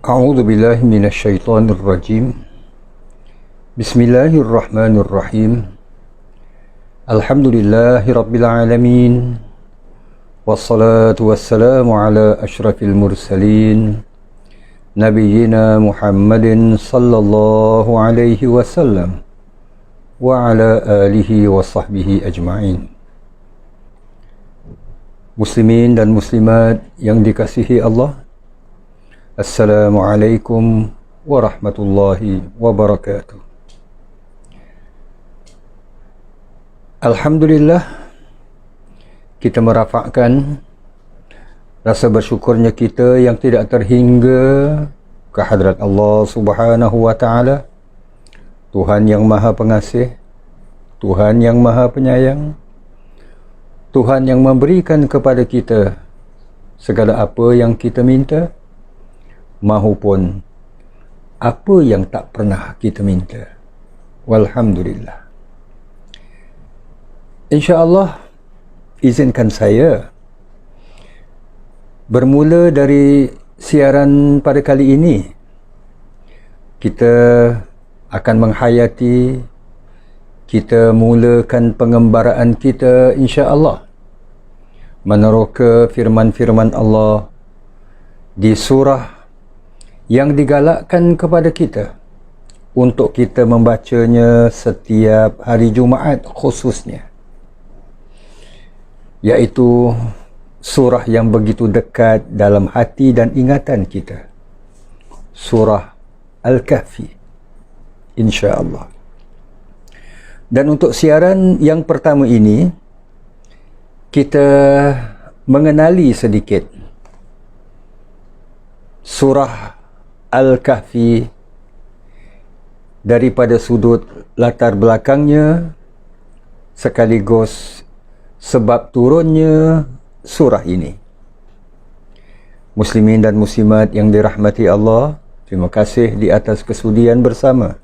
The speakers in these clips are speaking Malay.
A'udzu billahi minasy syaithanir rajim. Bismillahirrahmanirrahim. Alhamdulillahirabbil alamin. Wassalatu wassalamu ala asyrafil mursalin nabiyyina Muhammadin sallallahu alaihi wasallam wa ala alihi wa sahbihi ajma'in. Muslimin dan muslimat yang dikasihi Allah, Assalamualaikum warahmatullahi wabarakatuh. Alhamdulillah, kita merafakkan rasa bersyukurnya kita yang tidak terhingga ke hadrat Allah Subhanahu wa ta'ala, Tuhan yang maha pengasih, Tuhan yang maha penyayang, Tuhan yang memberikan kepada kita segala apa yang kita minta mahupun apa yang tak pernah kita minta. Walhamdulillah. InsyaAllah, izinkan saya bermula dari siaran pada kali ini. Kita akan menghayati, kita mulakan pengembaraan kita insyaAllah meneroka firman-firman Allah di surah yang digalakkan kepada kita untuk kita membacanya setiap hari Jumaat khususnya, iaitu surah yang begitu dekat dalam hati dan ingatan kita, surah Al-Kahfi, insya-Allah. Dan untuk siaran yang pertama ini, kita mengenali sedikit surah Al-Kahfi daripada sudut latar belakangnya sekaligus sebab turunnya surah ini. Muslimin dan muslimat yang dirahmati Allah, terima kasih di atas kesudian bersama.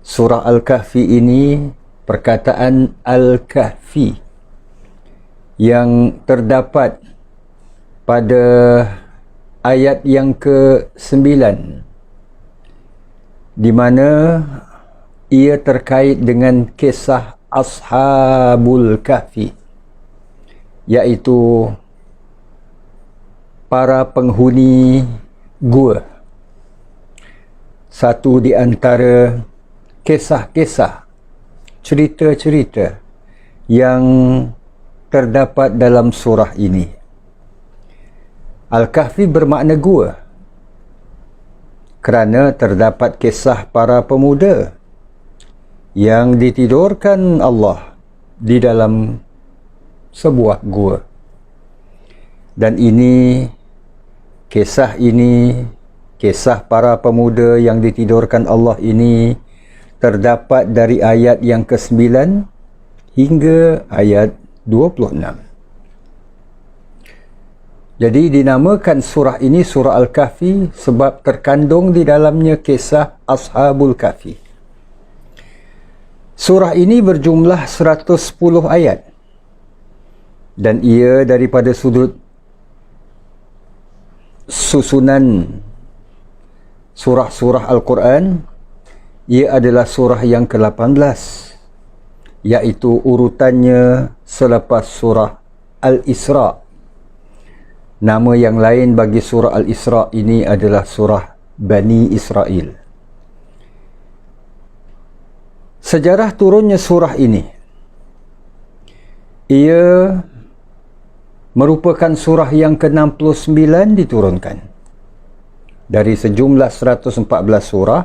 Surah Al-Kahfi ini, perkataan Al-Kahfi yang terdapat pada ayat yang ke-9, di mana ia terkait dengan kisah Ashabul Kahfi, iaitu para penghuni gua. Satu di antara kisah-kisah, cerita-cerita yang terdapat dalam surah ini. Al-Kahfi bermakna gua kerana terdapat kisah para pemuda yang ditidurkan Allah di dalam sebuah gua. Dan kisah para pemuda yang ditidurkan Allah ini terdapat dari ayat yang ke-9 hingga ayat 26. Jadi dinamakan surah ini surah Al-Kahfi sebab terkandung di dalamnya kisah Ashabul Kahfi. Surah ini berjumlah 110 ayat dan ia daripada sudut susunan surah-surah Al-Quran, ia adalah surah yang ke-18, iaitu urutannya selepas surah Al-Isra. Nama yang lain bagi surah Al-Isra ini adalah surah Bani Israel. Sejarah turunnya surah ini, ia merupakan surah yang ke-69 diturunkan. Dari sejumlah 114 surah,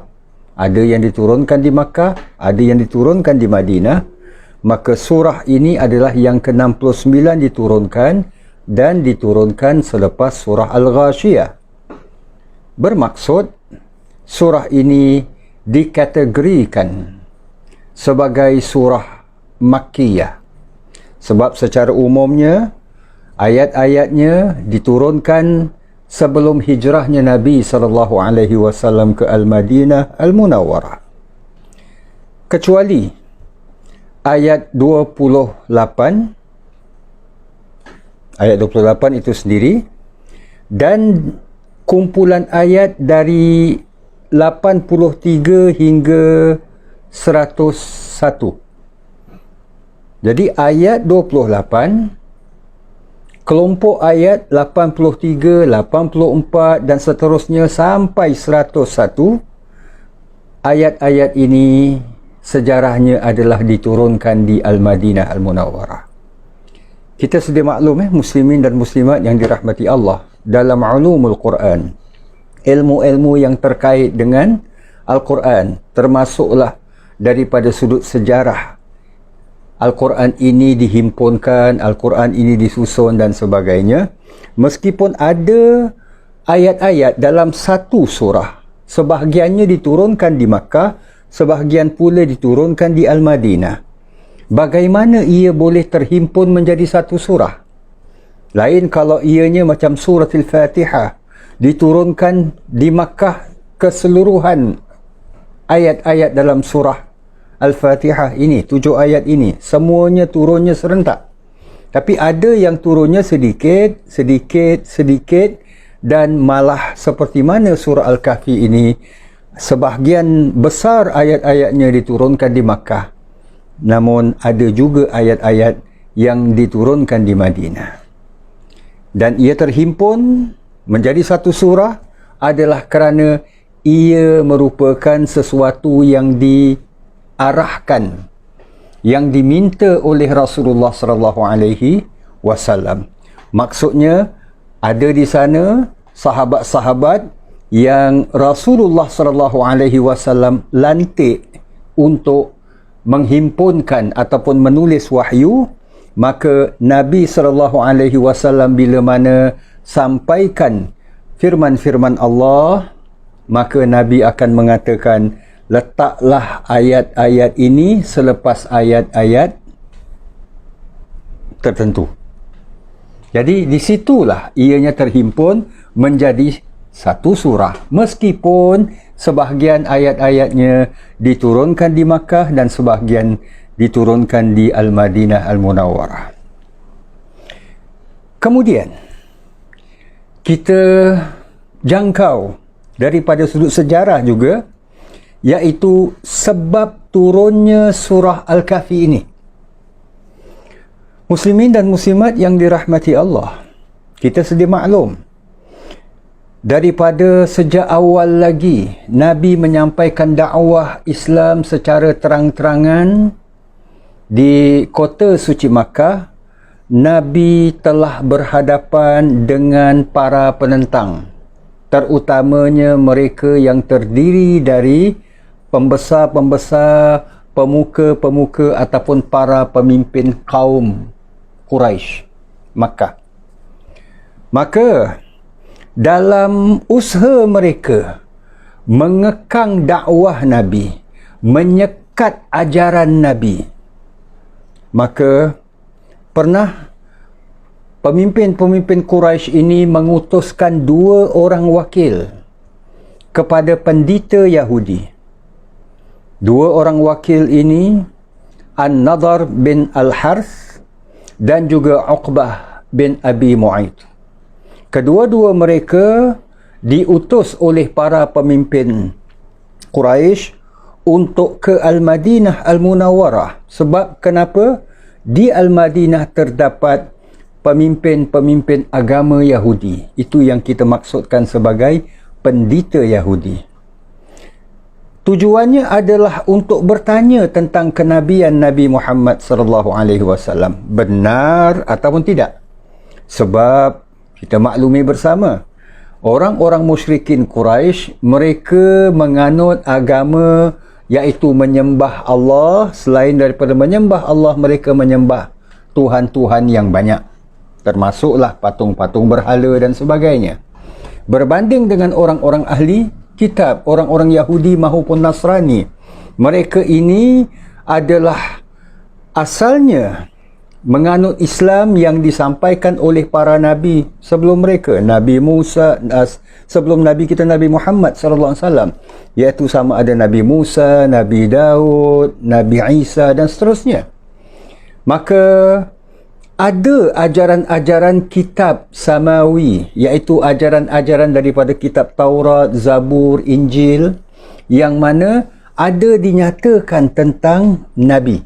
ada yang diturunkan di Makkah, ada yang diturunkan di Madinah, maka surah ini adalah yang ke-69 diturunkan dan diturunkan selepas surah Al-Ghashiyah. Bermaksud, surah ini dikategorikan sebagai surah Makkiyah sebab secara umumnya ayat-ayatnya diturunkan sebelum hijrahnya Nabi SAW ke Al-Madinah Al-Munawwarah, kecuali ayat 28 ayat 28 itu sendiri, dan kumpulan ayat dari 83 hingga 101. Jadi ayat 28, kelompok ayat 83, 84 dan seterusnya sampai 101, ayat-ayat ini sejarahnya adalah diturunkan di Al-Madinah Al-Munawwarah. Kita sedia maklum muslimin dan muslimat yang dirahmati Allah, dalam ulumul Quran, ilmu-ilmu yang terkait dengan Al-Quran, termasuklah daripada sudut sejarah Al-Quran ini dihimpunkan, Al-Quran ini disusun dan sebagainya. Meskipun ada ayat-ayat dalam satu surah, sebahagiannya diturunkan di Makkah, sebahagian pula diturunkan di Al-Madinah. Bagaimana ia boleh terhimpun menjadi satu surah? Lain kalau ianya macam surah Al-Fatihah, diturunkan di Makkah keseluruhan ayat-ayat dalam surah Al-Fatihah ini, 7 ayat ini, semuanya turunnya serentak. Tapi ada yang turunnya sedikit, dan malah seperti mana surah Al-Kahfi ini, sebahagian besar ayat-ayatnya diturunkan di Makkah. Namun ada juga ayat-ayat yang diturunkan di Madinah. Dan ia terhimpun menjadi satu surah adalah kerana ia merupakan sesuatu yang diarahkan, yang diminta oleh Rasulullah sallallahu alaihi wasallam. Maksudnya ada di sana sahabat-sahabat yang Rasulullah sallallahu alaihi wasallam lantik untuk menghimpunkan ataupun menulis wahyu, maka Nabi sallallahu alaihi wasallam bila mana sampaikan firman-firman Allah, maka Nabi akan mengatakan, letaklah ayat-ayat ini selepas ayat-ayat tertentu. Jadi disitulah ianya terhimpun menjadi satu surah, meskipun sebahagian ayat-ayatnya diturunkan di Makkah dan sebahagian diturunkan di Al-Madinah Al-Munawwarah. Kemudian kita jangkau daripada sudut sejarah juga, iaitu sebab turunnya surah Al-Kahfi ini. Muslimin dan muslimat yang dirahmati Allah, kita sedia maklum, daripada sejak awal lagi Nabi menyampaikan dakwah Islam secara terang-terangan di kota suci Makkah. Nabi telah berhadapan dengan para penentang, terutamanya mereka yang terdiri dari pembesar-pembesar, pemuka-pemuka ataupun para pemimpin kaum Quraisy Makkah. Maka dalam usaha mereka mengekang dakwah Nabi, menyekat ajaran Nabi, maka pernah pemimpin-pemimpin Quraisy ini mengutuskan 2 orang wakil kepada pendeta Yahudi. 2 orang wakil ini An-Nadhr bin Al-Harth dan juga Uqbah bin Abi Mu'ayth. Kedua-dua mereka diutus oleh para pemimpin Quraisy untuk ke Al-Madinah Al-Munawwarah. Sebab kenapa? Di Al-Madinah terdapat pemimpin-pemimpin agama Yahudi. Itu yang kita maksudkan sebagai pendeta Yahudi. Tujuannya adalah untuk bertanya tentang kenabian Nabi Muhammad sallallahu alaihi wasallam, benar ataupun tidak. Sebab kita maklumi bersama, orang-orang musyrikin Quraisy, mereka menganut agama iaitu menyembah Allah. Selain daripada menyembah Allah, mereka menyembah Tuhan-Tuhan yang banyak, termasuklah patung-patung berhala dan sebagainya. Berbanding dengan orang-orang ahli kitab, orang-orang Yahudi maupun Nasrani, mereka ini adalah asalnya menganut Islam yang disampaikan oleh para nabi sebelum mereka, Nabi Musa, sebelum Nabi kita Nabi Muhammad sallallahu alaihi wasallam, iaitu sama ada Nabi Musa, Nabi Daud, Nabi Isa dan seterusnya. Maka ada ajaran-ajaran kitab samawi, iaitu ajaran-ajaran daripada kitab Taurat, Zabur, Injil, yang mana ada dinyatakan tentang Nabi.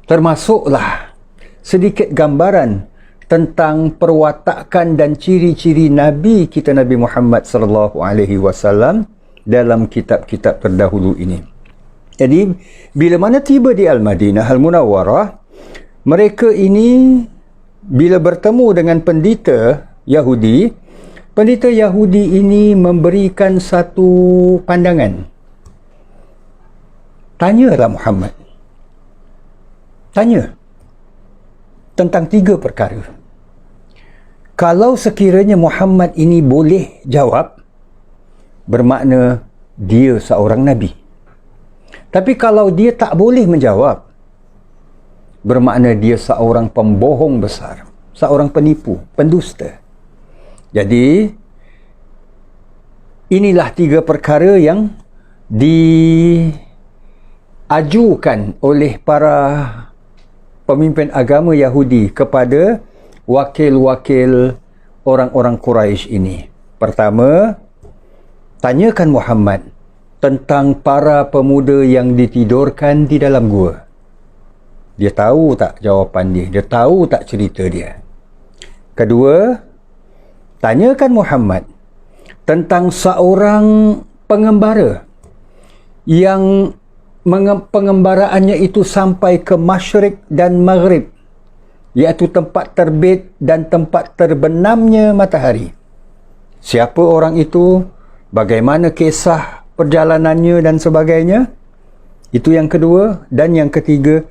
Termasuklah sedikit gambaran tentang perwatakan dan ciri-ciri Nabi kita, Nabi Muhammad sallallahu alaihi wasallam, dalam kitab-kitab terdahulu ini. Jadi bila mana tiba di Al-Madinah Al-Munawwarah, mereka ini bila bertemu dengan pendeta Yahudi, pendeta Yahudi ini memberikan satu pandangan. Tanyalah Muhammad. Tanya tentang 3 perkara. Kalau sekiranya Muhammad ini boleh jawab, bermakna dia seorang Nabi. Tapi kalau dia tak boleh menjawab, bermakna dia seorang pembohong besar, seorang penipu, pendusta. Jadi inilah 3 perkara yang diajukan oleh para pemimpin agama Yahudi kepada wakil-wakil orang-orang Quraisy ini. Pertama, tanyakan Muhammad tentang para pemuda yang ditidurkan di dalam gua. Dia tahu tak jawapan dia? Dia tahu tak cerita dia? Kedua, tanyakan Muhammad tentang seorang pengembara yang pengembaraannya itu sampai ke Masyriq dan Maghrib, iaitu tempat terbit dan tempat terbenamnya matahari. Siapa orang itu? Bagaimana kisah perjalanannya dan sebagainya? Itu yang kedua. Dan yang ketiga,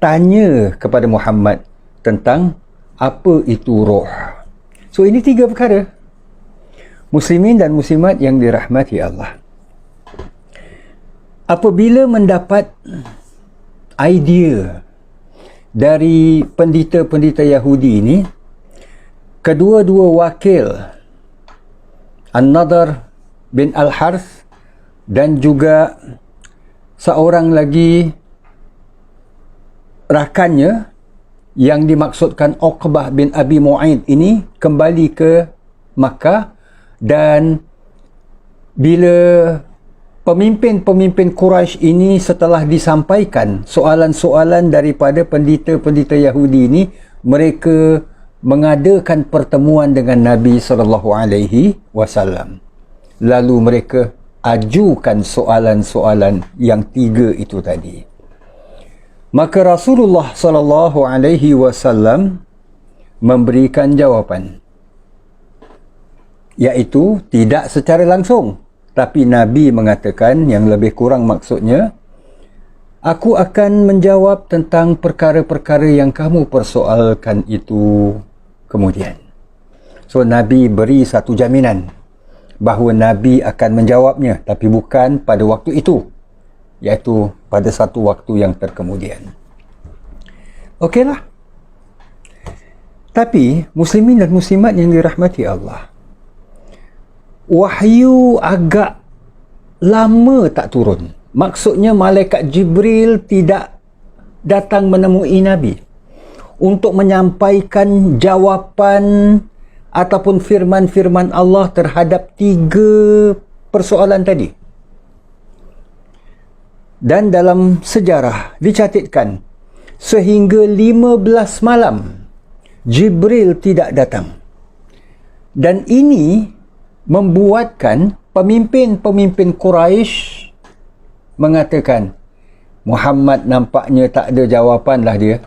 tanya kepada Muhammad tentang apa itu roh. So ini 3 perkara. Muslimin dan muslimat yang dirahmati Allah, apabila mendapat idea dari pendeta-pendeta Yahudi ini, kedua-dua wakil, An-Nadhr bin Al-Harth dan juga seorang lagi rakannya yang dimaksudkan Uqbah bin Abi Mu'aid ini, kembali ke Makkah. Dan bila pemimpin-pemimpin Quraisy ini setelah disampaikan soalan-soalan daripada pendeta-pendeta Yahudi ini, mereka mengadakan pertemuan dengan Nabi SAW. Lalu mereka ajukan soalan-soalan yang 3 itu tadi. Maka Rasulullah SAW memberikan jawapan, iaitu tidak secara langsung, tapi Nabi mengatakan, yang lebih kurang maksudnya, aku akan menjawab tentang perkara-perkara yang kamu persoalkan itu kemudian. So Nabi beri satu jaminan bahawa Nabi akan menjawabnya, tapi bukan pada waktu itu, iaitu pada satu waktu yang terkemudian. Okeylah. Tapi muslimin dan muslimat yang dirahmati Allah, wahyu agak lama tak turun. Maksudnya malaikat Jibril tidak datang menemui Nabi untuk menyampaikan jawapan ataupun firman-firman Allah terhadap 3 persoalan tadi. Dan dalam sejarah dicatatkan sehingga 15 malam Jibril tidak datang. Dan ini membuatkan pemimpin-pemimpin Quraisy mengatakan, Muhammad nampaknya tak ada jawapan lah dia.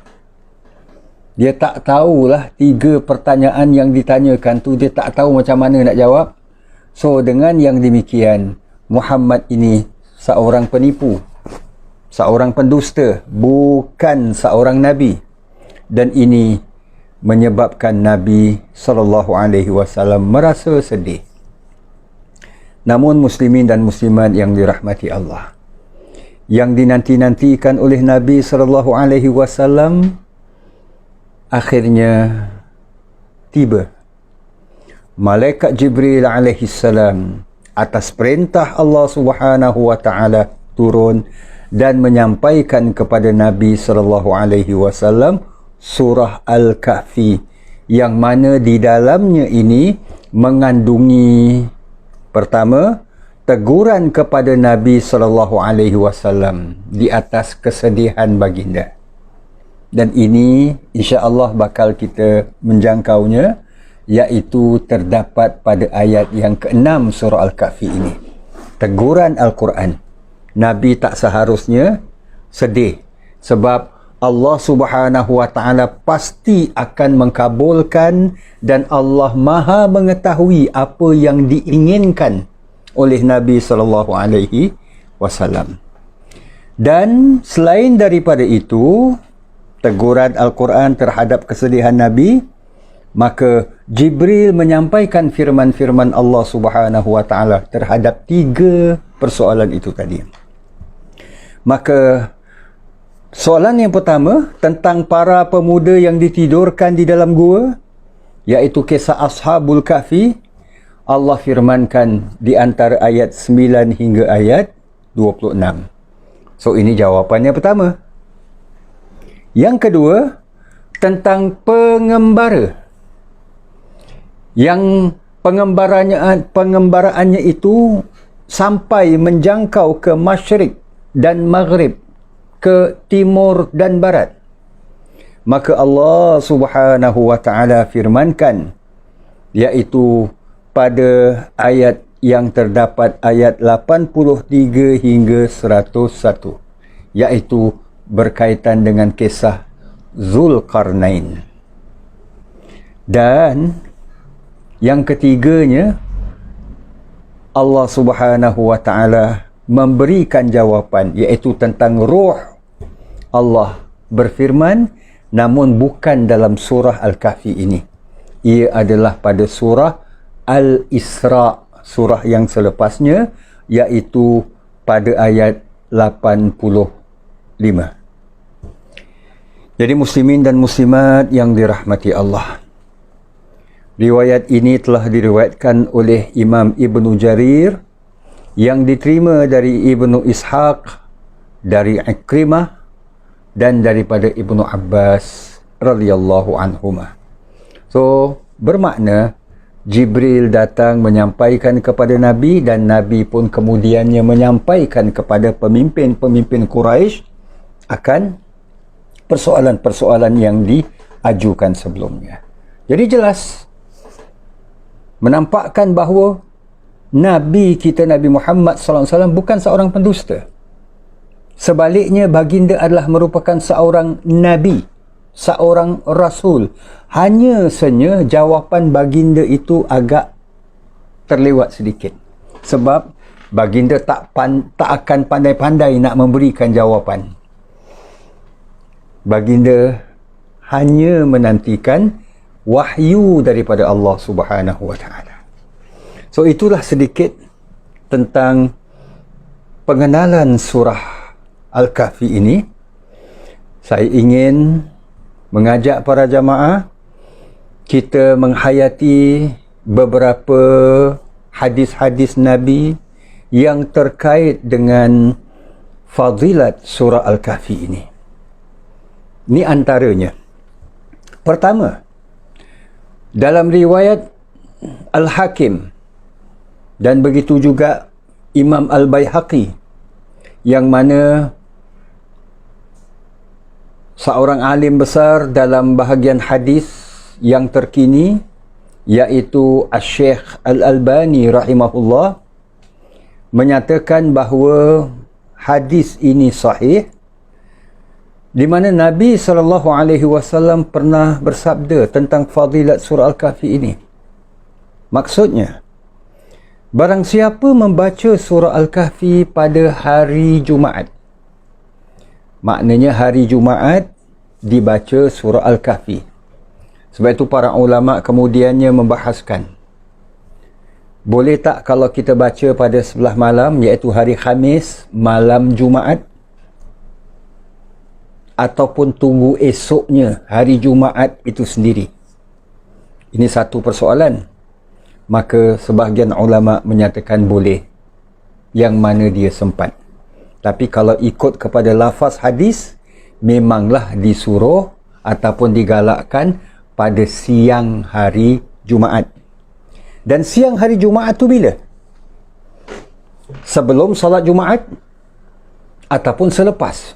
Dia tak tahulah 3 pertanyaan yang ditanyakan tu, dia tak tahu macam mana nak jawab. So dengan yang demikian, Muhammad ini seorang penipu, seorang pendusta, bukan seorang Nabi. Dan ini menyebabkan Nabi SAW merasa sedih. Namun muslimin dan muslimat yang dirahmati Allah, yang dinanti-nantikan oleh Nabi SAW akhirnya tiba. Malaikat Jibril alaihissalam atas perintah Allah Subhanahu wa taala turun dan menyampaikan kepada Nabi SAW surah Al-Kahfi, yang mana di dalamnya ini mengandungi pertama, teguran kepada Nabi SAW di atas kesedihan baginda. Dan ini insya-Allah bakal kita menjangkaunya, iaitu terdapat pada ayat yang ke-6 surah Al-Kahfi ini. Teguran Al-Quran. Nabi tak seharusnya sedih, sebab Allah Subhanahu Wa Taala pasti akan mengkabulkan, dan Allah Maha mengetahui apa yang diinginkan oleh Nabi sallallahu alaihi wasallam. Dan selain daripada itu, teguran Al-Quran terhadap kesedihan Nabi, maka Jibril menyampaikan firman-firman Allah Subhanahu Wa Taala terhadap 3 persoalan itu tadi. Maka soalan yang pertama tentang para pemuda yang ditidurkan di dalam gua, iaitu kisah Ashabul Kahfi, Allah firmankan di antara ayat 9 hingga ayat 26. So ini jawapannya pertama. Yang kedua, tentang pengembara. Yang pengembaraannya itu sampai menjangkau ke Masyrik dan Maghrib, ke timur dan barat. Maka Allah Subhanahu Wa Taala firmankan, iaitu pada ayat yang terdapat ayat 83 hingga 101, iaitu berkaitan dengan kisah Zulkarnain. Dan yang ketiganya, Allah Subhanahu Wa Taala memberikan jawapan, iaitu tentang ruh. Allah berfirman, namun bukan dalam surah Al-Kahfi ini. Ia adalah pada surah Al-Isra, surah yang selepasnya, iaitu pada ayat 85. Jadi muslimin dan muslimat yang dirahmati Allah, riwayat ini telah diriwayatkan oleh Imam Ibnu Jarir, yang diterima dari Ibnu Ishaq, dari Ikrimah, dan daripada Ibnu Abbas radhiyallahu anhuma. So bermakna Jibril datang menyampaikan kepada Nabi, dan Nabi pun kemudiannya menyampaikan kepada pemimpin-pemimpin Quraisy akan persoalan-persoalan yang diajukan sebelumnya. Jadi jelas menampakkan bahawa Nabi kita, Nabi Muhammad SAW bukan seorang pendusta. Sebaliknya, baginda adalah merupakan seorang Nabi, seorang Rasul. Hanya saja jawapan baginda itu agak terlewat sedikit. Sebab baginda tak akan pandai-pandai nak memberikan jawapan. Baginda hanya menantikan wahyu daripada Allah Subhanahu Wa Taala. So itulah sedikit tentang pengenalan surah Al-Kahfi ini. Saya ingin mengajak para jamaah kita menghayati beberapa hadis-hadis Nabi yang terkait dengan fadilat surah Al-Kahfi ini. Ini antaranya. Pertama, dalam riwayat Al-Hakim dan begitu juga Imam Al-Baihaqi, yang mana seorang alim besar dalam bahagian hadis yang terkini, iaitu Asy-Syaikh Al-Albani rahimahullah, menyatakan bahawa hadis ini sahih, di mana Nabi SAW pernah bersabda tentang fadilat surah Al-Kahfi ini. Maksudnya, barang siapa membaca surah Al-Kahfi pada hari Jumaat, maknanya hari Jumaat dibaca surah Al-Kahfi. Sebab itu para ulama kemudiannya membahaskan, boleh tak kalau kita baca pada sebelah malam, iaitu hari Khamis, malam Jumaat, ataupun tunggu esoknya hari Jumaat itu sendiri? Ini satu persoalan. Maka sebahagian ulama menyatakan boleh, yang mana dia sempat. Tapi kalau ikut kepada lafaz hadis, memanglah disuruh ataupun digalakkan pada siang hari Jumaat. Dan siang hari Jumaat tu bila? Sebelum solat Jumaat ataupun selepas.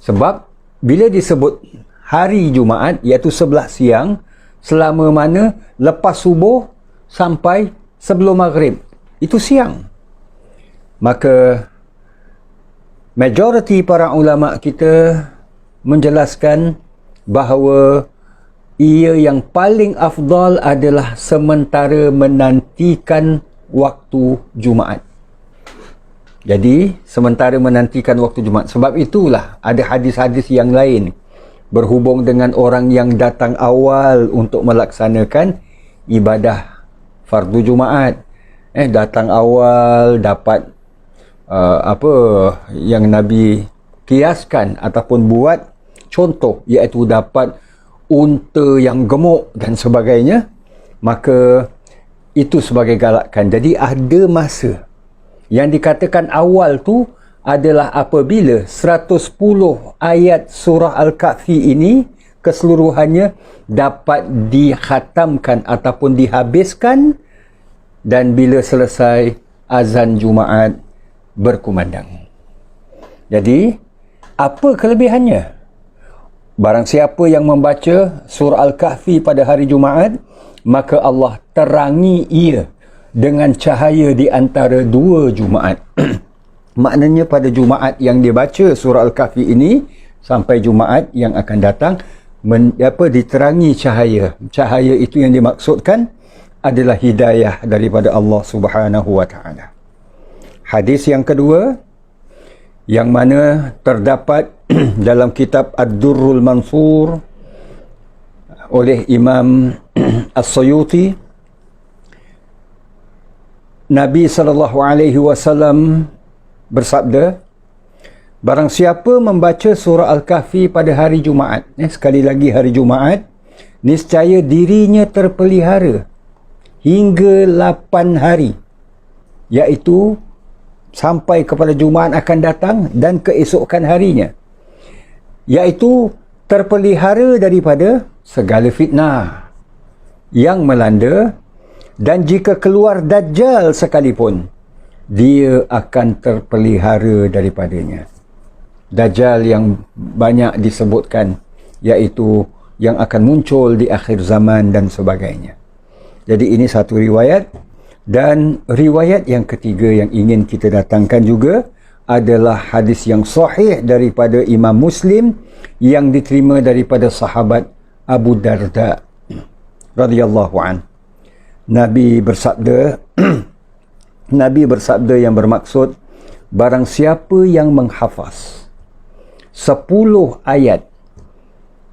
Sebab bila disebut hari Jumaat, iaitu sebelah siang, selama mana lepas subuh sampai sebelum maghrib, itu siang. Maka majoriti para ulama kita menjelaskan bahawa ia yang paling afdal adalah sementara menantikan waktu Jumaat. Jadi sementara menantikan waktu Jumaat. Sebab itulah ada hadis-hadis yang lain berhubung dengan orang yang datang awal untuk melaksanakan ibadah fardu Jumaat. Datang awal dapat apa yang Nabi kiaskan ataupun buat contoh, iaitu dapat unta yang gemuk dan sebagainya, maka itu sebagai galakan. Jadi ada masa yang dikatakan awal tu adalah apabila 110 ayat surah Al-Kahfi ini keseluruhannya dapat dikhatamkan ataupun dihabiskan, dan bila selesai azan Jumaat berkumandang. Jadi apa kelebihannya? Barang siapa yang membaca surah Al-Kahfi pada hari Jumaat, maka Allah terangi ia dengan cahaya di antara dua Jumaat. Maknanya pada Jumaat yang dia baca surah Al-Kahfi ini sampai Jumaat yang akan datang diterangi cahaya. Cahaya itu yang dimaksudkan adalah hidayah daripada Allah Subhanahu wa taala. Hadis yang kedua yang mana terdapat dalam kitab Ad-Durrul Mansur oleh Imam As-Suyuti, Nabi SAW bersabda, barang siapa membaca surah Al-Kahfi pada hari Jumaat, sekali lagi hari Jumaat, niscaya dirinya terpelihara hingga 8 hari, iaitu sampai kepada Jumaat akan datang dan keesokan harinya, iaitu terpelihara daripada segala fitnah yang melanda, dan jika keluar Dajjal sekalipun, dia akan terpelihara daripadanya. Dajjal yang banyak disebutkan, iaitu yang akan muncul di akhir zaman dan sebagainya. Jadi ini satu riwayat. Dan riwayat yang ketiga yang ingin kita datangkan juga adalah hadis yang sahih daripada Imam Muslim yang diterima daripada sahabat Abu Darda radhiyallahu an. Nabi bersabda Nabi bersabda yang bermaksud, barang siapa yang menghafaz 10 ayat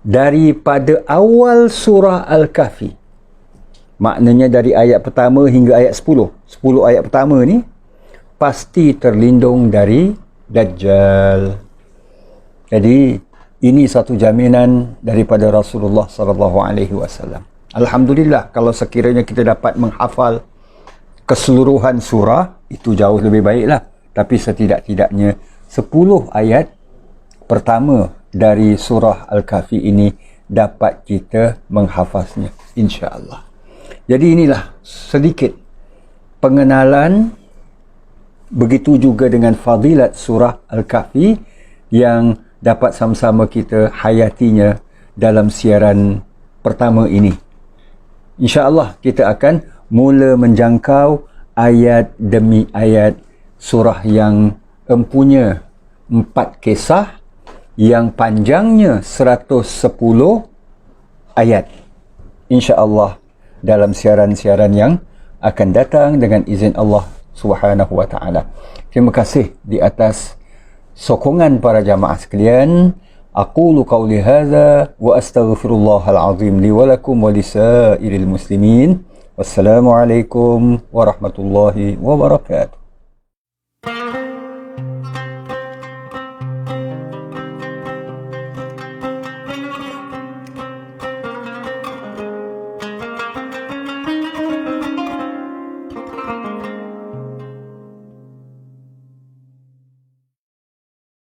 daripada awal surah Al-Kahfi, maknanya dari ayat pertama hingga ayat 10 ayat pertama ni, pasti terlindung dari Dajjal. Jadi ini satu jaminan daripada Rasulullah SAW. Alhamdulillah kalau sekiranya kita dapat menghafal keseluruhan surah, itu jauh lebih baiklah. Tapi setidak-tidaknya 10 ayat pertama dari surah Al-Kahfi ini dapat kita menghafaznya, insya-Allah. Jadi inilah sedikit pengenalan, begitu juga dengan fadilat surah Al-Kahfi yang dapat sama-sama kita hayatinya dalam siaran pertama ini. InsyaAllah kita akan mula menjangkau ayat demi ayat surah yang empunya 4 kisah yang panjangnya 110 ayat. InsyaAllah dalam siaran-siaran yang akan datang dengan izin Allah Subhanahu wa taala. Terima kasih di atas sokongan para jamaah sekalian. Aqulu qawli hadza wa astaghfirullahal azim li wa lakum wa lisairil muslimin. Wassalamualaikum warahmatullahi wabarakatuh.